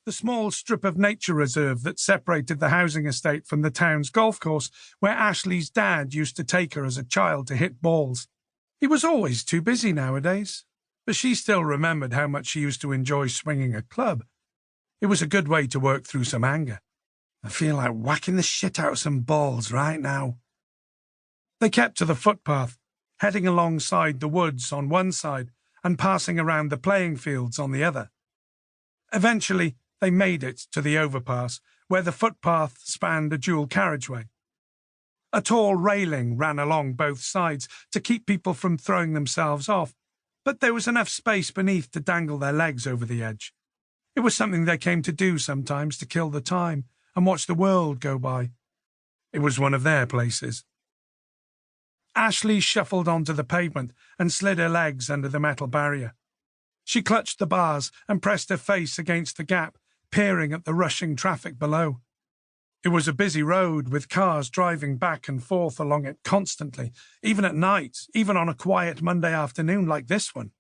the small strip of nature reserve that separated the housing estate from the town's golf course, where Ashley's dad used to take her as a child to hit balls. He was always too busy nowadays, but she still remembered how much she used to enjoy swinging a club. It was a good way to work through some anger. I feel like whacking the shit out of some balls right now. They kept to the footpath, heading alongside the woods on one side and passing around the playing fields on the other. Eventually, they made it to the overpass, where the footpath spanned a dual carriageway. A tall railing ran along both sides to keep people from throwing themselves off, but there was enough space beneath to dangle their legs over the edge. It was something they came to do sometimes to kill the time and watch the world go by. It was one of their places. Ashley shuffled onto the pavement and slid her legs under the metal barrier. She clutched the bars and pressed her face against the gap, peering at the rushing traffic below. It was a busy road, with cars driving back and forth along it constantly, even at night, even on a quiet Monday afternoon like this one.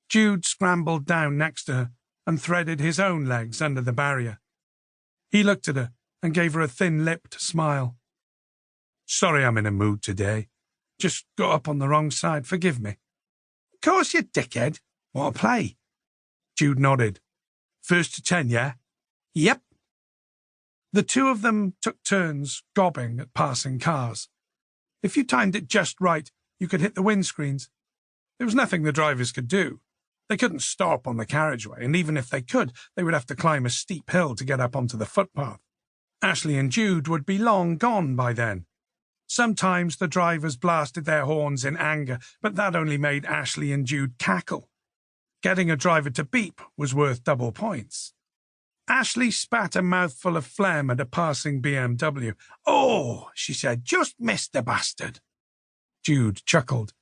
Jude scrambled down next to her and threaded his own legs under the barrier. He looked at her and gave her a thin-lipped smile. "Sorry I'm in a mood today. Just got up on the wrong side, forgive me." "Of course, you dickhead. Want to play?" Jude nodded. "First to 10, yeah?" "Yep." The two of them took turns gobbing at passing cars. If you timed it just right, you could hit the windscreens. There was nothing the drivers could do. They couldn't stop on the carriageway, and even if they could, they would have to climb a steep hill to get up onto the footpath. Ashley and Jude would be long gone by then. Sometimes the drivers blasted their horns in anger, but that only made Ashley and Jude cackle. Getting a driver to beep was worth double points. Ashley spat a mouthful of phlegm at a passing BMW. "Oh," she said, "just missed the bastard." Jude chuckled,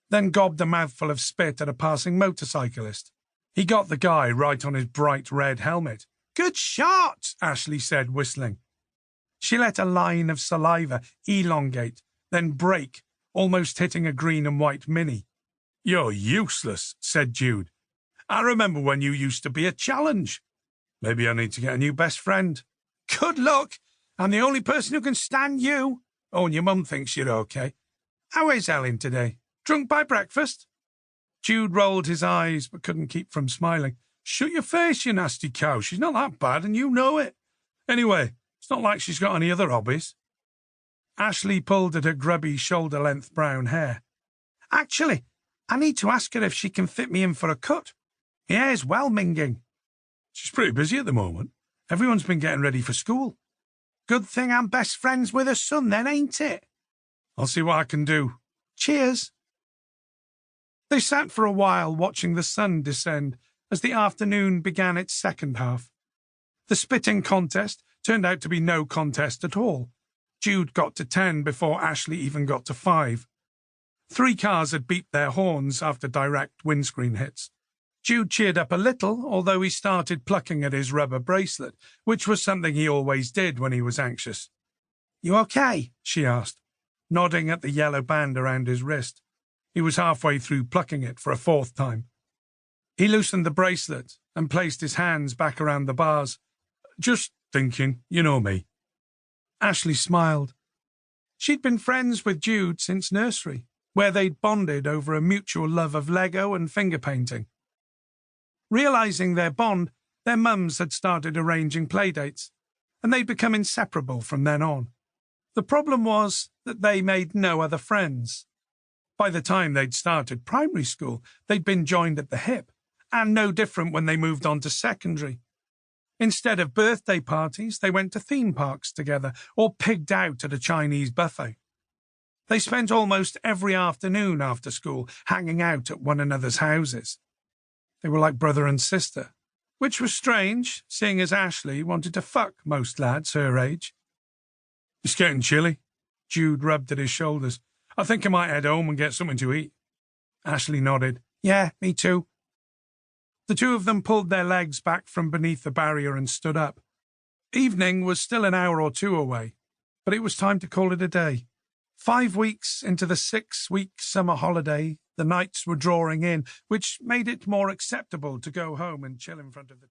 then gobbed a mouthful of spit at a passing motorcyclist. He got the guy right on his bright red helmet. "Good shot," Ashley said, whistling. She let a line of saliva elongate, then break, almost hitting a green and white Mini. "You're useless," said Jude. "I remember when you used to be a challenge. Maybe I need to get a new best friend." "Good luck. I'm the only person who can stand you. Oh, and your mum thinks you're okay. How is Ellen today? Drunk by breakfast?" Jude rolled his eyes but couldn't keep from smiling. "Shut your face, you nasty cow. She's not that bad, and you know it. Anyway, it's not like she's got any other hobbies." Ashley pulled at her grubby, shoulder-length brown hair. "Actually, I need to ask her if she can fit me in for a cut. My hair's well minging." "She's pretty busy at the moment. Everyone's been getting ready for school." "Good thing I'm best friends with her son then, ain't it?" "I'll see what I can do." "Cheers." They sat for a while watching the sun descend as the afternoon began its second half. The spitting contest turned out to be no contest at all. Jude got to 10 before Ashley even got to 5. 3 cars had beeped their horns after direct windscreen hits. Jude cheered up a little, although he started plucking at his rubber bracelet, which was something he always did when he was anxious. "You okay?" she asked, nodding at the yellow band around his wrist. He was halfway through plucking it for a 4th time. He loosened the bracelet and placed his hands back around the bars. "Just thinking, you know me." Ashley smiled. She'd been friends with Jude since nursery, where they'd bonded over a mutual love of Lego and finger painting. Realizing their bond, their mums had started arranging playdates, and they'd become inseparable from then on. The problem was that they made no other friends. By the time they'd started primary school, they'd been joined at the hip, and no different when they moved on to secondary. Instead of birthday parties, they went to theme parks together or pigged out at a Chinese buffet. They spent almost every afternoon after school hanging out at one another's houses. They were like brother and sister, which was strange, seeing as Ashley wanted to fuck most lads her age. "It's getting chilly." Jude rubbed at his shoulders. "I think I might head home and get something to eat." Ashley nodded. "Yeah, me too." The two of them pulled their legs back from beneath the barrier and stood up. Evening was still an hour or 2 away, but it was time to call it a day. 5 weeks into the 6-week summer holiday, the nights were drawing in, which made it more acceptable to go home and chill in front of the